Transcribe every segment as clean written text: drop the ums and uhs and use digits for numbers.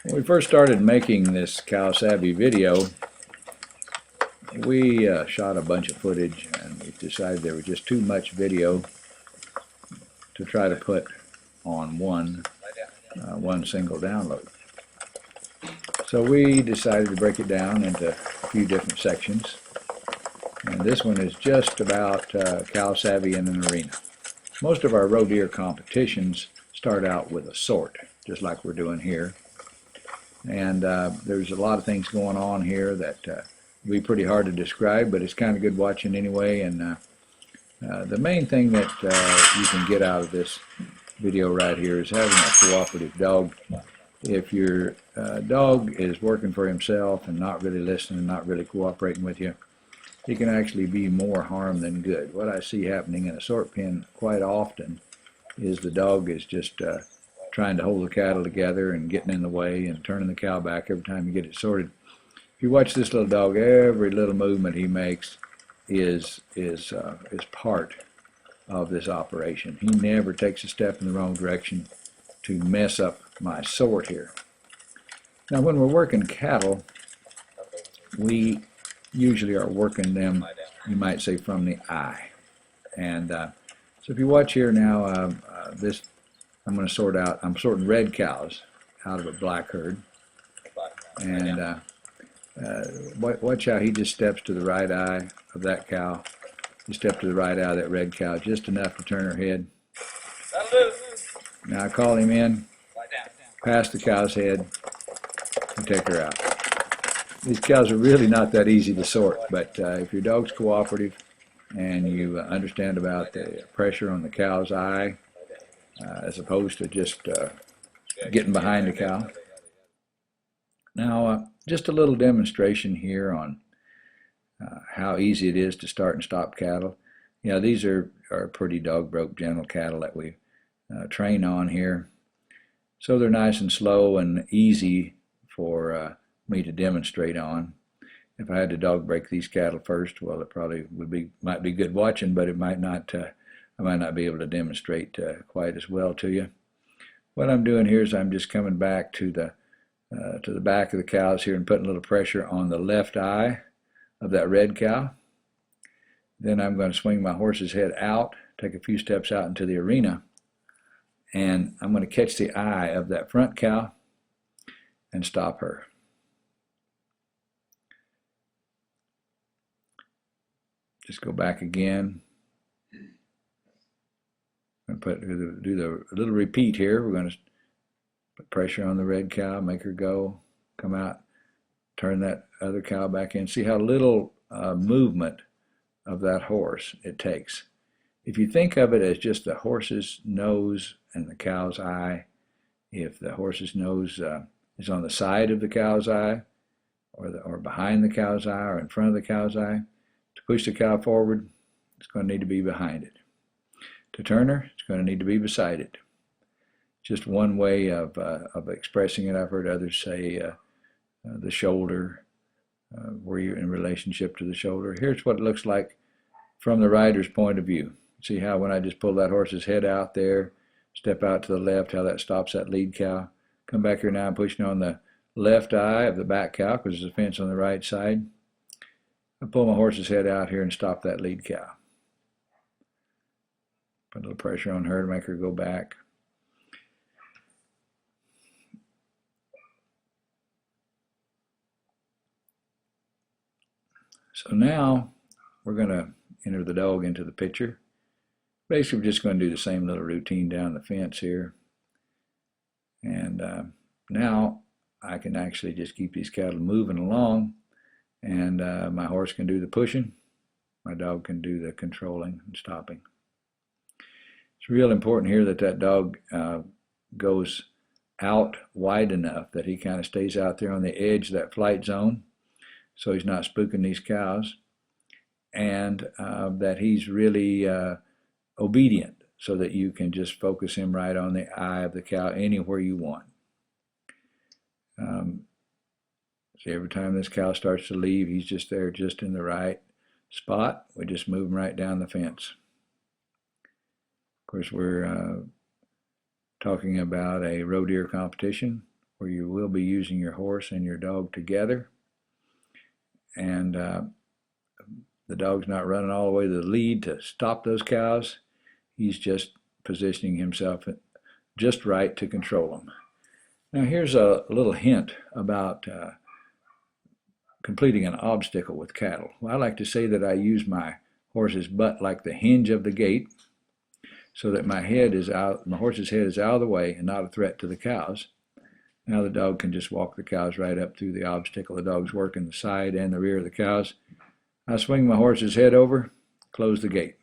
When we first started making this Cow Savvy video, we shot a bunch of footage and we decided there was just too much video to try to put on one single download. So we decided to break it down into a few different sections. And this one is just about Cow Savvy in an arena. Most of our roe deer competitions start out with a sort, just like we're doing here. And there's a lot of things going on here that will be pretty hard to describe, but it's kind of good watching anyway. And the main thing that you can get out of this video right here is having a cooperative dog. If your dog is working for himself and not really listening, not really cooperating with you, he can actually be more harm than good. What I see happening in a sort pen quite often is the dog is just trying to hold the cattle together and getting in the way and turning the cow back every time you get it sorted. If you watch this little dog, every little movement he makes is part of this operation. He never takes a step in the wrong direction to mess up my sort here. Now when we're working cattle, we usually are working them, you might say, from the eye. And so if you watch here now, this I'm going to sort out, I'm sorting red cows out of a black herd. And watch how he just steps to the right eye of that cow. He stepped to the right eye of that red cow, just enough to turn her head. Now I call him in, past the cow's head, and take her out. These cows are really not that easy to sort, but if your dog's cooperative and you understand about the pressure on the cow's eye, as opposed to just getting behind the cow. Now, just a little demonstration here on how easy it is to start and stop cattle. You know, these are pretty dog-broke gentle cattle that we train on here. So they're nice and slow and easy for me to demonstrate on. If I had to dog break these cattle first, well, it probably might be good watching, but it might not. I might not be able to demonstrate quite as well to you. What I'm doing here is I'm just coming back to the back of the cows here and putting a little pressure on the left eye of that red cow. Then I'm going to swing my horse's head out, take a few steps out into the arena, and I'm going to catch the eye of that front cow and stop her. Just go back again. And do the little repeat here. We're going to put pressure on the red cow, make her go, come out, turn that other cow back in. See how little movement of that horse it takes. If you think of it as just the horse's nose and the cow's eye, if the horse's nose is on the side of the cow's eye, or behind the cow's eye, or in front of the cow's eye, to push the cow forward, it's going to need to be behind it. To turn her, it's going to need to be beside it. Just one way of expressing it. I've heard others say the shoulder, where you're in relationship to the shoulder. Here's what it looks like from the rider's point of view. See how when I just pull that horse's head out there, step out to the left, how that stops that lead cow. Come back here now, I'm pushing on the left eye of the back cow because there's a fence on the right side. I pull my horse's head out here and stop that lead cow. Put a little pressure on her to make her go back. So now we're going to enter the dog into the picture. Basically, we're just going to do the same little routine down the fence here. And now I can actually just keep these cattle moving along, and my horse can do the pushing. My dog can do the controlling and stopping. It's real important here that that dog goes out wide enough that he kind of stays out there on the edge of that flight zone so he's not spooking these cows, and that he's really obedient so that you can just focus him right on the eye of the cow anywhere you want. See, every time this cow starts to leave, he's just there just in the right spot. We just move him right down the fence. Of course, we're talking about a roe deer competition where you will be using your horse and your dog together. And the dog's not running all the way to the lead to stop those cows. He's just positioning himself just right to control them. Now here's a little hint about completing an obstacle with cattle. Well, I like to say that I use my horse's butt like the hinge of the gate, so that my horse's head is out of the way and not a threat to the cows. Now the dog can just walk the cows right up through the obstacle. The dog's working the side and the rear of the cows. I swing my horse's head over, close the gate.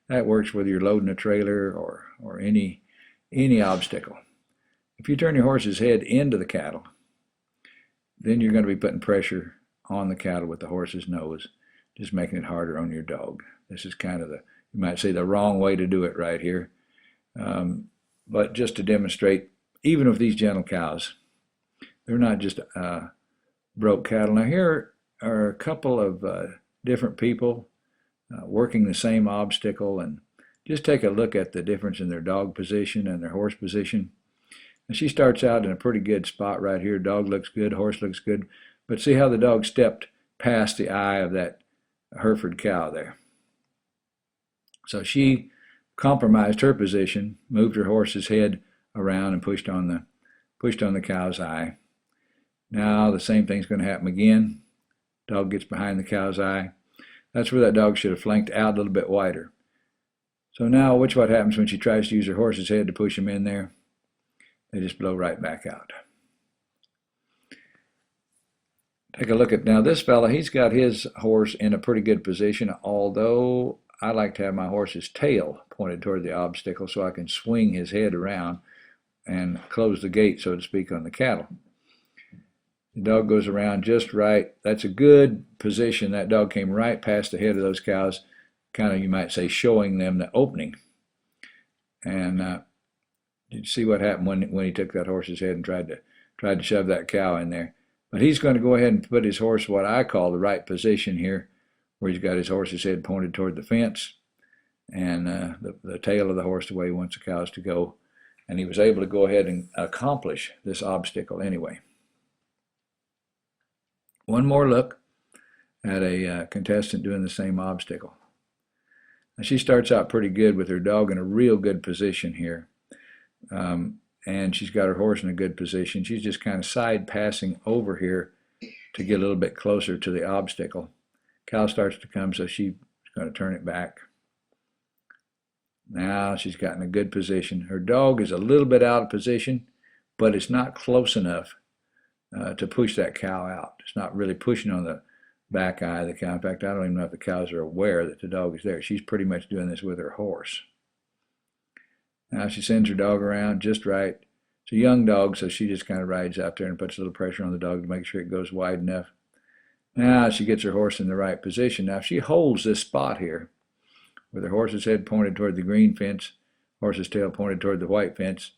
That works whether you're loading a trailer or any obstacle. If you turn your horse's head into the cattle, then you're going to be putting pressure on the cattle with the horse's nose, just making it harder on your dog. This is kind of you might say, the wrong way to do it right here. But just to demonstrate, even with these gentle cows, they're not just broke cattle. Now here are a couple of different people working the same obstacle, and just take a look at the difference in their dog position and their horse position. And she starts out in a pretty good spot right here. Dog looks good, horse looks good, but see how the dog stepped past the eye of that Hereford cow there. So she compromised her position, moved her horse's head around and pushed on the cow's eye. Now the same thing's going to happen again. Dog gets behind the cow's eye. That's where that dog should have flanked out a little bit wider. So now what happens when she tries to use her horse's head to push him in there? They just blow right back out. Take a look at now this fella. He's got his horse in a pretty good position, although I like to have my horse's tail pointed toward the obstacle so I can swing his head around and close the gate, so to speak, on the cattle. The dog goes around just right. That's a good position. That dog came right past the head of those cows, kind of, you might say, showing them the opening. And you see what happened when he took that horse's head and tried to shove that cow in there. But he's going to go ahead and put his horse what I call the right position here, where he's got his horse's head pointed toward the fence and the tail of the horse the way he wants the cows to go. And he was able to go ahead and accomplish this obstacle anyway. One more look at a contestant doing the same obstacle. Now she starts out pretty good with her dog in a real good position here. And she's got her horse in a good position. She's just kind of side passing over here to get a little bit closer to the obstacle. Cow starts to come, so she's going to turn it back. Now she's gotten a good position. Her dog is a little bit out of position, but it's not close enough to push that cow out. It's not really pushing on the back eye of the cow. In fact, I don't even know if the cows are aware that the dog is there. She's pretty much doing this with her horse. Now she sends her dog around just right. It's a young dog, so she just kind of rides out there and puts a little pressure on the dog to make sure it goes wide enough. Now she gets her horse in the right position. Now if she holds this spot here, with her horse's head pointed toward the green fence, horse's tail pointed toward the white fence,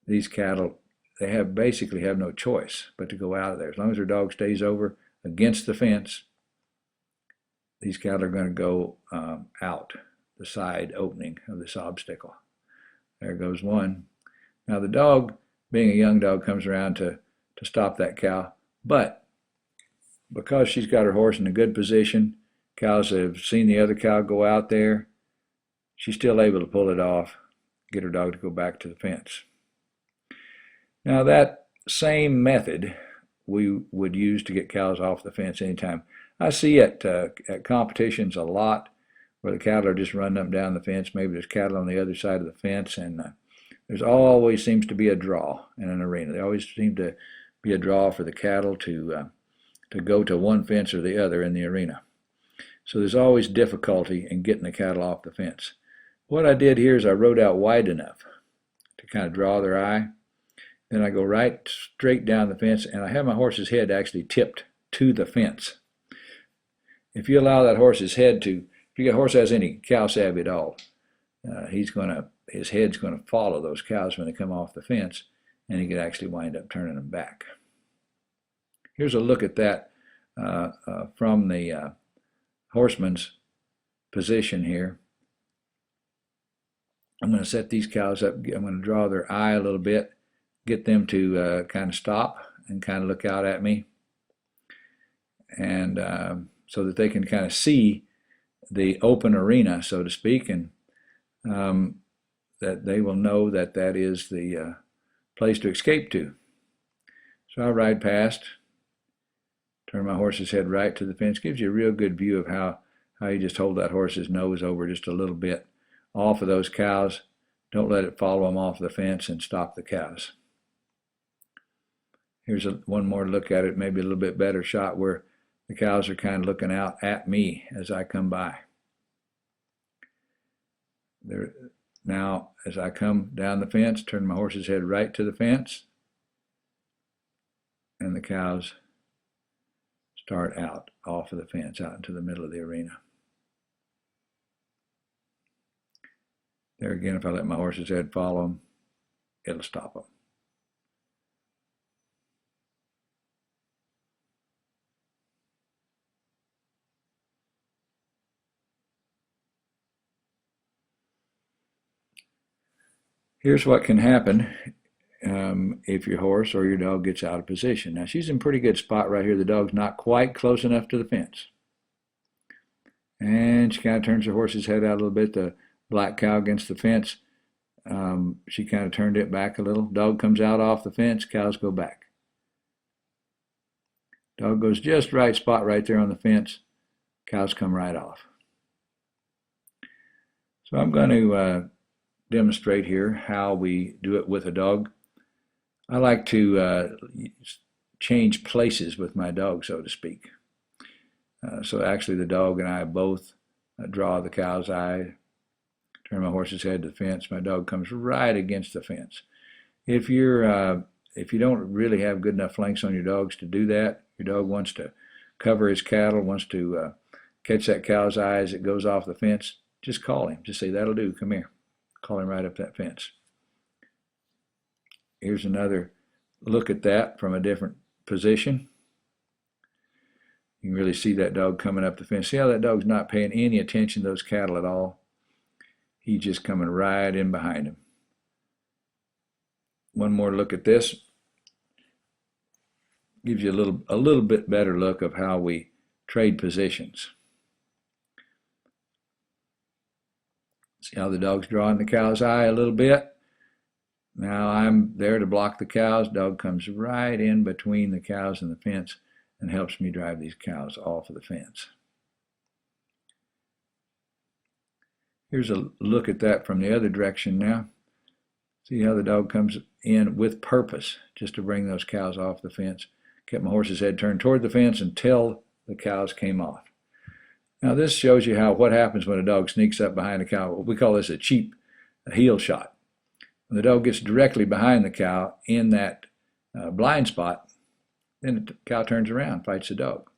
these cattle, they basically have no choice but to go out of there. As long as her dog stays over against the fence, these cattle are going to go out the side opening of this obstacle. There goes one. Now the dog, being a young dog, comes around to stop that cow, but because she's got her horse in a good position, cows that have seen the other cow go out there, she's still able to pull it off, get her dog to go back to the fence. Now that same method we would use to get cows off the fence anytime. I see at competitions a lot where the cattle are just running up and down the fence. Maybe there's cattle on the other side of the fence, and there's always seems to be a draw in an arena. There always seems to be a draw for the cattle to go to one fence or the other in the arena. So there's always difficulty in getting the cattle off the fence. What I did here is I rode out wide enough to kind of draw their eye. Then I go right straight down the fence, and I have my horse's head actually tipped to the fence. If you allow that horse's head to, if your horse has any cow savvy at all, his head's going to follow those cows when they come off the fence, and he could actually wind up turning them back. Here's a look at that from the horseman's position here. I'm going to set these cows up. I'm going to draw their eye a little bit, get them to kind of stop and kind of look out at me, and so that they can kind of see the open arena, so to speak, and that they will know that that is the place to escape to. So I ride past, turn my horse's head right to the fence. Gives you a real good view of how you just hold that horse's nose over just a little bit off of those cows. Don't let it follow them off the fence and stop the cows. Here's one more look at it, maybe a little bit better shot where the cows are kind of looking out at me as I come by. Now, as I come down the fence, turn my horse's head right to the fence, and the cows start out off of the fence, out into the middle of the arena. There again, if I let my horse's head follow them, it'll stop them. Here's what can happen if your horse or your dog gets out of position. Now, she's in a pretty good spot right here. The dog's not quite close enough to the fence. And she kind of turns her horse's head out a little bit. The black cow against the fence, she kind of turned it back a little. Dog comes out off the fence, cows go back. Dog goes just right spot right there on the fence, cows come right off. So I'm going to demonstrate here how we do it with a dog. I like to change places with my dog, so to speak. So actually the dog and I both draw the cow's eye, turn my horse's head to the fence. My dog comes right against the fence. If you don't really have good enough flanks on your dogs to do that, your dog wants to cover his cattle, wants to catch that cow's eye as it goes off the fence, just call him. Just say, "That'll do, come here." Call him right up that fence. Here's another look at that from a different position. You can really see that dog coming up the fence. See how that dog's not paying any attention to those cattle at all? He's just coming right in behind him. One more look at this. Gives you a little bit better look of how we trade positions. See how the dog's drawing the cow's eye a little bit? Now I'm there to block the cows. Dog comes right in between the cows and the fence and helps me drive these cows off of the fence. Here's a look at that from the other direction now. See how the dog comes in with purpose, just to bring those cows off the fence. Kept my horse's head turned toward the fence until the cows came off. Now this shows you what happens when a dog sneaks up behind a cow. We call this a cheap heel shot. When the dog gets directly behind the cow in that blind spot, then the cow turns around, fights the dog.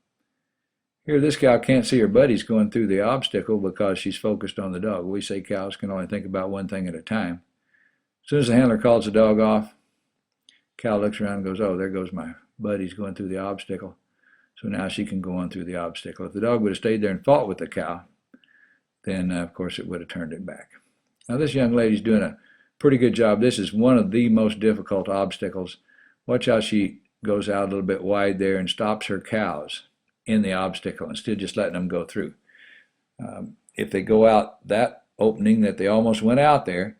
Here, this cow can't see her buddies going through the obstacle because she's focused on the dog. We say cows can only think about one thing at a time. As soon as the handler calls the dog off, cow looks around and goes, "Oh, there goes my buddies going through the obstacle." So now she can go on through the obstacle. If the dog would have stayed there and fought with the cow, then of course it would have turned it back. Now this young lady's doing a pretty good job. This is one of the most difficult obstacles. Watch how she goes out a little bit wide there and stops her cows in the obstacle instead of just letting them go through. If they go out that opening that they almost went out there,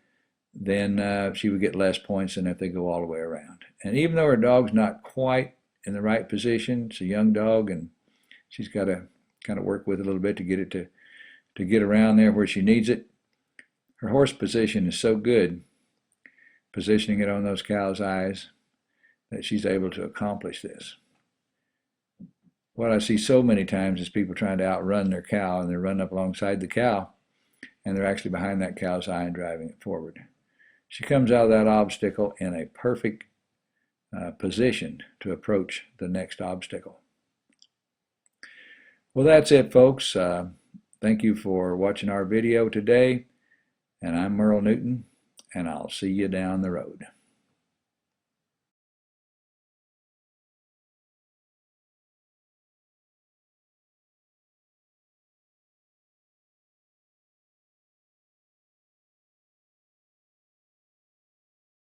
then she would get less points than if they go all the way around. And even though her dog's not quite in the right position, it's a young dog and she's got to kind of work with it a little bit to get it to get around there where she needs it. Her horse position is so good, positioning it on those cows' eyes, that she's able to accomplish this. What I see so many times is people trying to outrun their cow, and they're running up alongside the cow, and they're actually behind that cow's eye and driving it forward. She comes out of that obstacle in a perfect position to approach the next obstacle. Well, that's it, folks. Thank you for watching our video today, and I'm Merle Newton, and I'll see you down the road.